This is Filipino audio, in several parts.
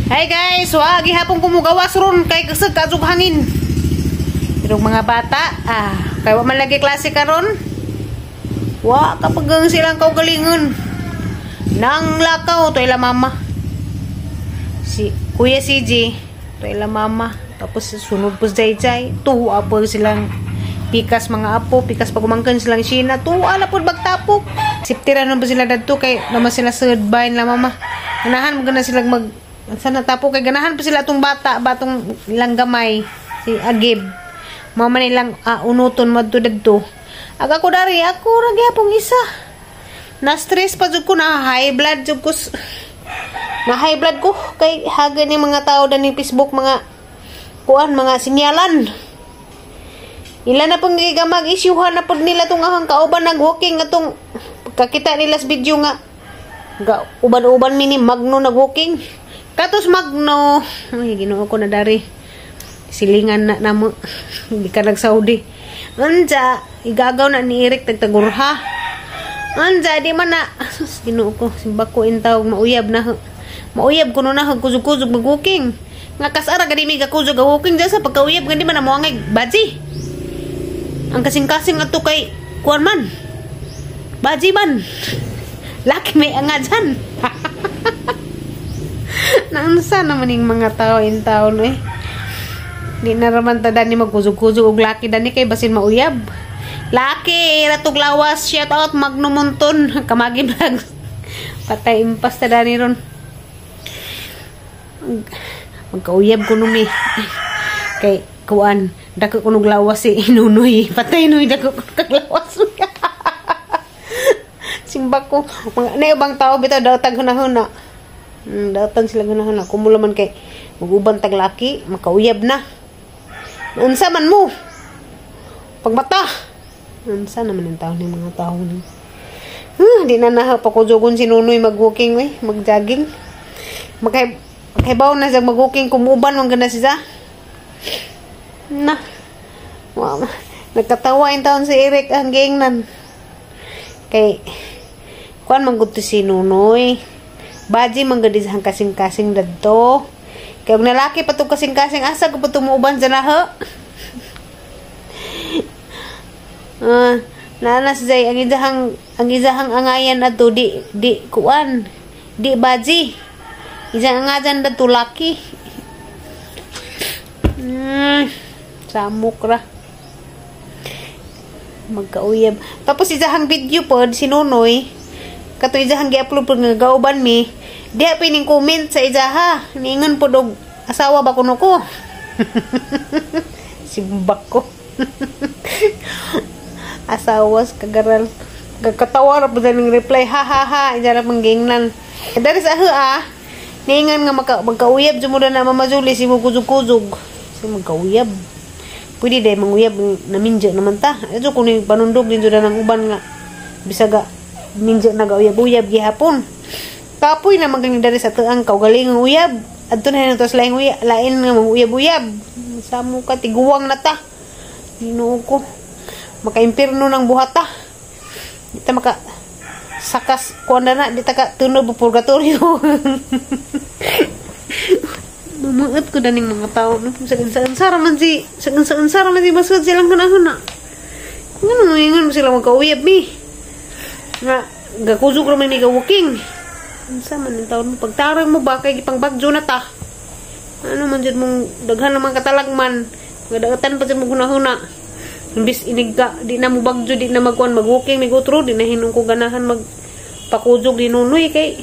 Hi guys, wag gihapon ko mugawas ron kay kasag kasug hangin. Pero mga bata, kay wa man lagi klase karon. Wa kapag silang kaugalingon. Nang lakaw to ila mama. Si Kuya CJ to ila mama. Tapos sunod po Jay. Tuwa po silang pikas mga apo, pikas pagumangkan silang Sheena. Tuwa na po bagtapok. Siptiran na po sila dadto kay naman sila sudbain la mama. Ganahan mo gana silang mag sana tapo kay ganahan pa sila tong batong ilang gamay si Agib. Mama nilang unuton madto dadto. Aga ko dari ako ra gyapon isa. Na stress pa jud ko na high blood jud ko. Na high blood ko kay haga ni mga tao dan ni Facebook mga kuan mga sinyalan. Ila na pong gigamag isyuhan na pud nila tong ahang kauban nag-walking atong kakita nila sa video nga uban-uban mini Magno nag-walking. Katos Magno. Ay, Ginoo ko na dari. Silingan na namo. Hindi ka nag-Saudi. Anja, igagaw na ni Eric tagtagurha. Anja, di man na. Ginoo ko, simba ko intawag mauyab na. Mauyab ko na kuzug-kuzug mag-walking. Nga kasara gani mi kakuzug walking dyan sa pagkauyab gani man na muangay baji. Ang kasing-kasing ato kay kuan man. Baji man. Laki may anga dyan. Naansa naman yung mga tao in town eh. Di na raman ta dani magkuzog-kuzog og laki dani kay basin mauyab. Laki ratog lawas, shout out Magno Monton, Kamagi Vlog. Patay impas ta dani ron. Magkauyab ko numi. Kay kuan, dako ko nog lawas si Inunoy. Patay noy dako ko kaglawas. Simba ko, mga ibang tao bitaw daw tag hunahuna. Datan sila ganahan ako mula man kay maguban tag laki makauyab na. Unsa man mo? Pagmata. Unsa naman ang tao ni mga tao ni. Di na napakujogon si Nunoy mag-walking mag-jogging. Magkaibaw na siya mag-walking kumuban man gana siya. Na. Wow. Nagkatawa yung taon si Eric ang gingnan. Kay kuan mangguto si Nunoy. Baji manggadi sa kasing-kasing dadto. Kaya ang nalaki pa itong kasing-kasing asa ko pa tumuuban sa naho. Nanas Zay ang izahang angayan ato di kuan. Di baji. Izang angayan dadto laki. Samok ra. Magkauyab. Tapos izahang video po si Nunoy. Kato izahang gi-upload po nga gauban mi. Diha pining comment sa izaha. Niingon po dog asawa ba kuno ko? Simbak ko. Asawas kagaral. Gagkatawa ra po ning reply. Ha ha ha. Iza na panggingnan. Dari sa niingon nga magkauyab jumuda na mamazuli si mo kuzug-kuzug. Si magkauyab. Pwede day manguyab naminja naman ta. Ito kung panundog din jud ng uban nga bisaga minja nagauyab-uyab gihapon. Kapoy na magaling dari sa taang kaugaling uyab. Adto na natos lain nga uyab-uyab. Samo ka tiguwang na ta. Ginoo ko. Maka-impirno ng buhata. Di ta maka sakas kuan na di ta ka tunog purgatorio. Mumuot ko daning mga tao no. Sa man si masud silang huna-huna. Ngano ingon sila magkauyab mi. Nga gakuzog ra man ni walking. Unsa man ang taon mo pagtarang mo ba kay gipang bagyo na ta. Ano man jud mong daghan naman katalagman. Gadagatan pa jud mo hunahuna. Imbis inigka di na mo bagyo di na magkuan mag-walking migutro di na hinung ko ganahan magpakuzog di Nunoy kay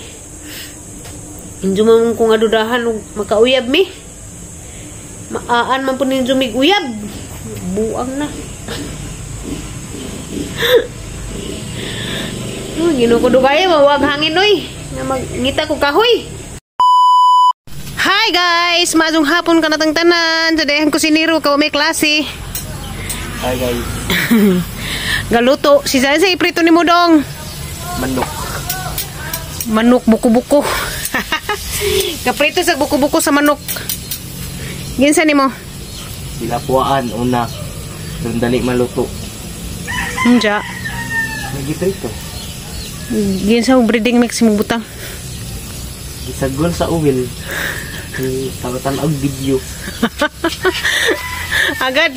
injo man kung adudahan og makauyab mi. Maaan man po ninyo mig-uyab. Buang na. Ginoo ko dugay mawag hangin oy. Nga magngita ko kahoy. Hi guys, madung hapon ka natang tanan. Sadayan ko siniro ka may klase. Hi guys. Galuto si Zan sa iprito ni Mudong. Manok buko-buko. Kaprito sa buko-buko sa manok. Ginsa nimo? Silapuan una. Dali maluto. Unja. Nagiprito. Ginsa breeding mix mo butang. Isagol sa uwil. Talutan ang video. Agad.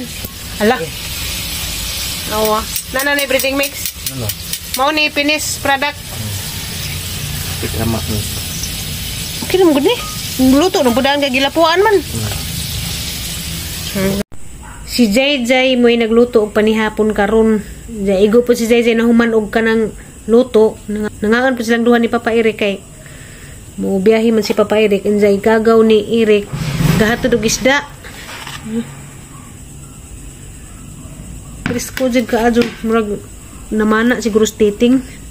Ala. Awa. Nana ni breeding mix. Ano? Mao ni finish product. Ikrama ni. Okay naman gud ni. Luto nang pudaan kay gilapuan man. Si JJ mo'y nagluto og panihapon karon. Igo po si JJ na human og kanang luto. Nangaan po silang duha ni Papa Eric kay mo biyahe man si Papa Eric. Injay gagaw ni Eric gahatod og isda. Presko jud ka adyo murag namana siguro stating.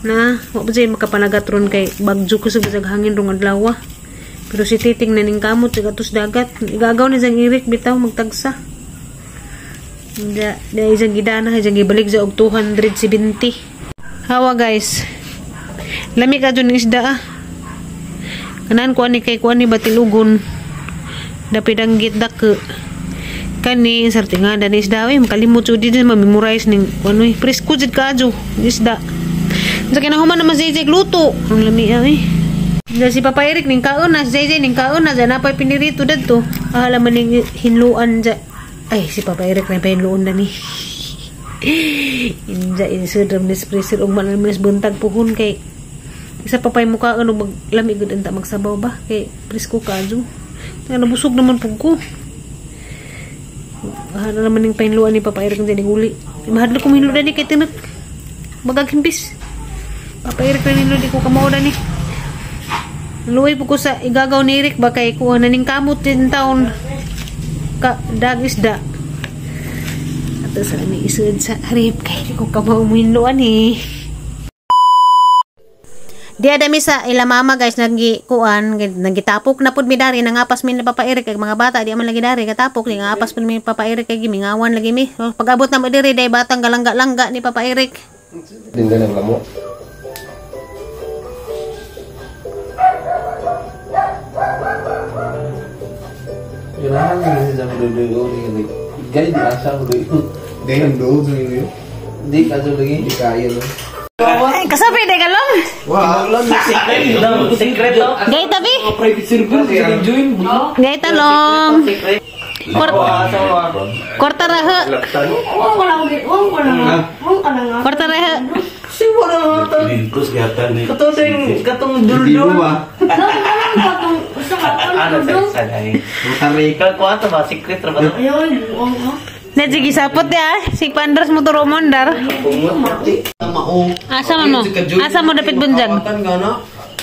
Na, wa ba dyan makapanagat ron kay bagyo ko sa hangin rong adlaw. Pero si Titing na ning kamot sa gatos dagat. Igagaw ni Jang Eric bitaw magtagsa. Da isang gidana isang gibalik sa og 270. Hawa guys. Lami ka dun isda. Kanan ko ani kay ko ani batilugon. Dapidanggit dak kani sartinga dan isda makalimot jud din ma-memorize ning ano presko jud ka adyo isda. Sa kinahuman naman si JJ luto. Ang lami ay. Si Papa Eric ning kaon na, si JJ ning kaon na, dyan napay pinirito dadto. Ahala man ning hinluan dyan. Ay, si Papa Eric na hinluan na ni. Inja, insudram ni Spreser, og man naman buntag puhon kay isa pa pa'y mukha, ano, maglamig gud enta magsabaw ba? Kay presko ka dyan. Nabusog naman po ko. Ahala naman ning pahinluan ni Papa Eric dyan ning uli. Mahadlo kong hinluan ni kay tinag bagag himpis. Papa Eric na nilo di ko kamauda ni. Luwi po ko sa igagaw ni Eric ba kay kuha na ning kamot din taon ka dag isda. Ato sa ni isud sa harip kay di ko kamao muhinluan eh. Di adami sa ila mama guys nagikuan nagitapok na pud mi dari nangapas mi na Papa Eric kay mga bata di man lagi dari katapok di ngapas pud mi Papa Eric kay gimingawan lagi mi. Pag-abot na mo diri day batang galangga-langga ni Papa Eric. Tinggal ng lamo. Kailangan nyo sa dulu ni gay di asa dulu. Dengan dulu ni. Di kaso lagi di kaya lo. Ay, kasabi de galong. Wah, lo Secret to. Gay tabi. Private circle join. Gay talong. Korta rahe. Korta rahe. Lintus kelihatan nih. Katong dulu. Ano sa ay. Rika ko ato ba secret ra ba? Najigi sapot ya, si Pandras mo turo mondar. Asa man mo? Asa mo dapit bunjag?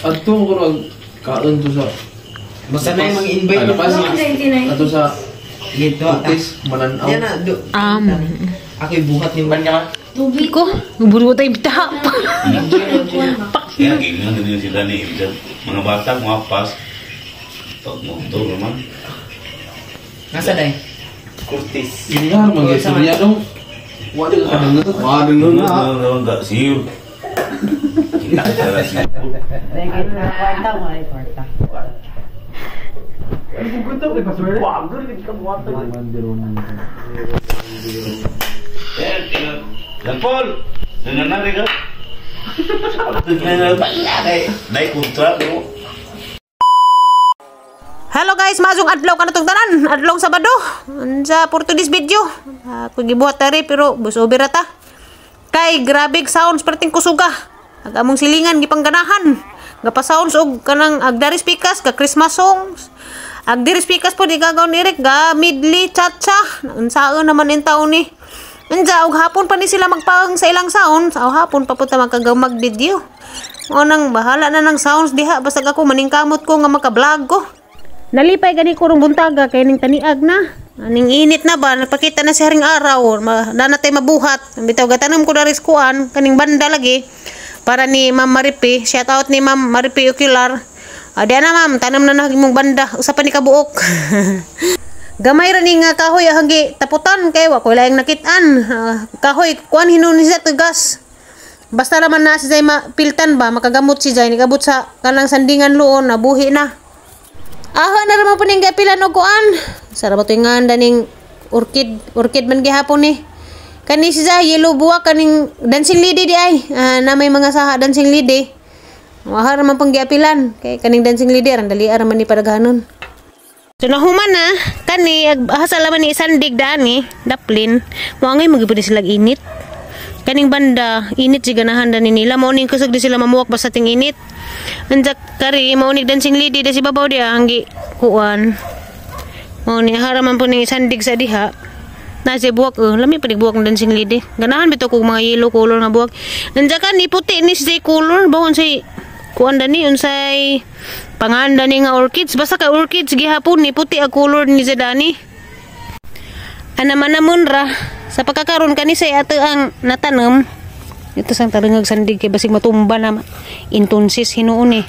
Ato ko rag kaon to sa Basta na yung invite pa ato sa dito. Otis mananaw. Yan na. Ako'y buhat ni Banya. Ko, buru tayo bitahap. Kaya ganyan din sila ni Ibsen. Mga bata mga pas. Tawag mo ito naman. Nasa na Curtis. Iya, mag-istorya dong. Waduh, waduh na. Enggak siu. Kita cara siu. Lampol, dengan nari kan? Naik kontrak bro. Hello guys, masong adlaw ka na tong tanan. Adlaw Sabado. Sa for today's video. Ako gibuhat tari pero busobi rata. Kay grabe sounds perting kusuga. Ag among silingan gipangganahan. Gapa sounds og kanang agdari speakers ka Christmas songs. Agdari speakers po di gagaw ni Rick ga midli chacha. Unsaon naman in taon ni. Anja og hapon pa ni sila magpang sa ilang sounds. Aw hapon pa punta magkagamag video. O nang bahala na ng sounds diha basta ako maningkamot ko nga maka-vlog ko. Nalipay gani ko rong buntaga kay ning taniag na. Aning init na ba nagpakita na si haring araw. Dana tay mabuhat. Bitaw gatanam ko na riskuan kaning banda lagi para ni Ma'am Maripi. Shout out ni Ma'am Maripi Ocular. Adi na ma'am, tanam na nagimong banda. Usapan ni kabuok. Gamay ra ni nga kahoy hanggi taputan kay wa ko laing nakitaan. Kahoy kuan hinun siya tugas. Basta naman na si Jay mapiltan ba makagamot si Jay nikabot sa kanang sandingan luon nabuhi na. Aha na naman po ning gapilan o kuan. Sarap ito yung nganda ning orchid man gihapon ni. Kani siya yellow buwa kaning dancing lady di ay. Na may mga saha dancing lady. Mahal naman pang giapilan. Kay kaning dancing leader, ang dali araman ni padaghanon. So nahuman na, kani, hasalaman ni Sandig dani, daplin, mga ngay magipod sila init. Kaning banda, init si ganahan dani nila, mauning kusog di sila mamuwak ba sa ting init. Anjak kari, maunig dancing lady, da si babaw dia, hanggi kuan. Mauning haraman po ni Sandig sa diha. Nasi buwak, lami pa buwak ng dancing lady. Ganahan bito ko mga yellow color na buwak. Anjak kan, iputi ni si color, bawon si kuan dani unsay panganda ni nga orchids, basta ka orchids gihapon ni puti ang color ni Zedani. Anaman ra sa pagkakaroon kani say ato ang natanom ito sang tarangag Sandig kay basig matumba na intunsis hinuon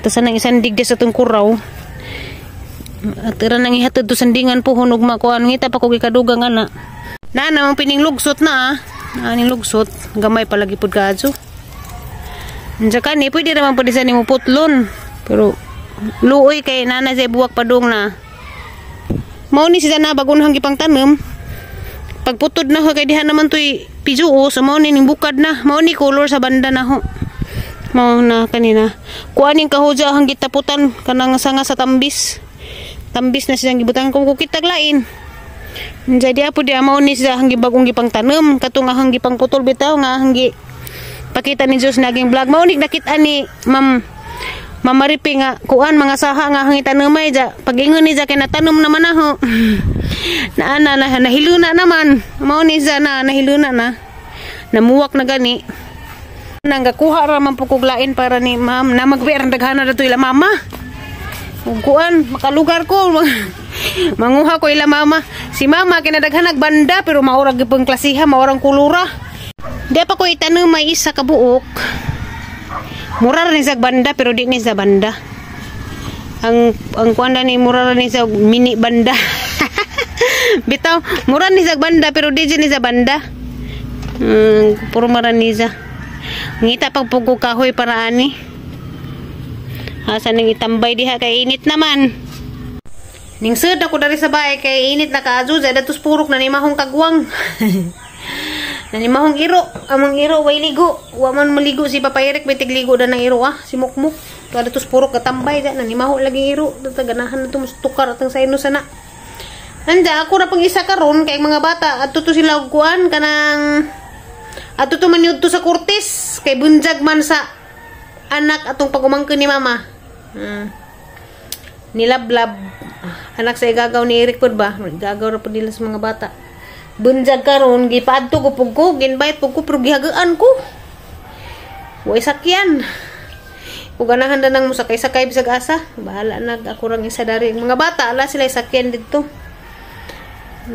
tasan ang Sandig sa tong kuraw at ra nang ihatod to sandingan po hunog makuan ngita pa ko gikadugang ana na namang pining lugsot na aning lugsot gamay palagi pud kadto. Anjaka ni pwede naman pud sa nimo putlon pero luoy kay nana sa buwak padung na. Mao ni sila na bagon hang gipang tanem. Pagputod na ho kay diha naman toy pijuo so mao ni ning bukad na. Mao ni color sa banda na ho. Mao na kanina. Kuaning kahuja hang gitaputan kanang sanga sa tambis. Tambis na siyang gibutangan kung kitag lain. Jadi apo dia mao ni siya hanggi bagong gipang tanem katong hanggi pang putol bitaw nga hanggi pakita ni Diyos naging vlog mao ni nakita ni Ma'am Maripi nga kuan mga saha nga hanggi tanemay ja pagingon ni ja kay natanom naman aho na nahiluna naman mao ni siya na nahiluna na namuwak na gani nang gakuha ra man pukog lain para ni ma'am na magbiar daghana dato ila mama ug kuan makalugar ko manguha ko ila mama. Si mama kinadaghan nagbanda pero maurag gipong klasiha, maurang kulura. Di pa ko itanong may isa ka buok. Mura ra ni sa banda pero di ni sa banda. Ang kuanda ni mura ra ni sa mini banda. Bitaw, mura ni sa banda pero di ni sa banda. Puro mara ni sa. Ngita pag pugo kahoy para ani. Asa nang itambay diha kay init naman. Ning sud ako dari sa bahay kay init na kaadyo sa datos purok na ni mahong kagwang. Na ni mahong iro, among iro way ligo. Wa man maligo si Papa Eric bitig ligo da nang iro si Mukmuk. Kada datos purok katambay da na ni maho lagi iro. Ganahan na to mustukar atang sayno sana. Anja ako ra pang isa karon kay mga bata adto to sila og kuan kanang adto to man yudto sa Kurtis kay bunjag man sa anak atong pagumangkin ni mama. Nilablab anak sa igagaw ni Eric pod ba igagaw ra pod nila sa mga bata bunjag karon gipaadto ko pug ko ginbayad pug ko pero gihagaan ko way sakyan ug ganahan na nang musakay-sakay bisag asa bahala na ako rang isa dari mga bata ala sila sakyan didto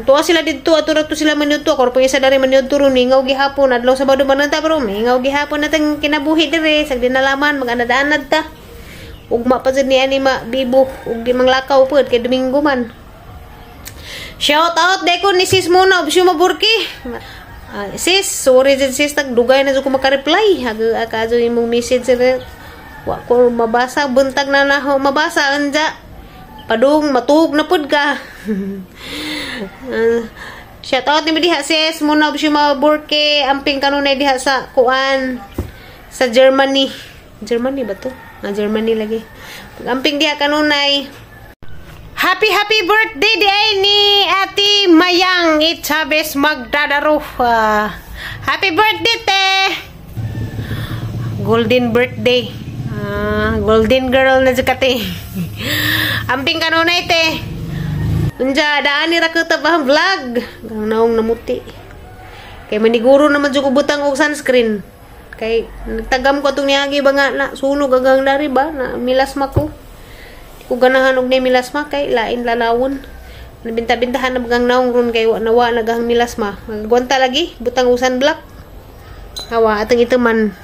tuwa sila didto ato ra to sila manudto ako ra isa dari manudto ron ingaw gihapon adlaw sa bado mananta pero ingaw gihapon natang kinabuhi dire sag dinalaman maganad-anad ta ugma pa jud ni ani bibo ug di manglakaw pud kay Domingo man. Shout out deko ni sis Mona obsyo maburki. Sis, sorry jud sis tagdugay na jud ko maka-reply. Haga ka jud imong message wa ko mabasa buntag na mabasa anja. Padung matug na pud ka. Shout out ni diha sis Mona obsyo maburki amping kanunay diha sa kuan sa Germany. Germany ba to? Germany lagi. Amping dia kanunay. Happy birthday day ni Ate Mayang Chavez Magdadaro. Happy birthday te. Golden birthday. Golden girl na jukate. Amping kanunay te. Unja daan ni ra ko tabang vlog. Gang naong namuti. Kay maniguro naman jud ko butang og sunscreen. Kay nagtagam ko itong niyagi ba nga na sunog agang dari ba na milasma ko. Di ko ganahan og na milasma kay lain lalawon. Nabinta-bintahan na bagang naong ron kay nawa nagang milasma. Magagwanta lagi butang usan black. Hawa atang ito man.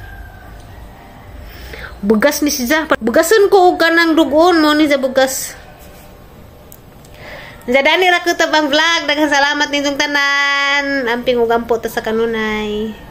Bugas ni siya. Bugasun ko og kanang dugon mo ni sa bugas. Zadani ra ko tabang vlog. Daghang salamat ninyong tanan. Amping og ampo ta sa kanunay.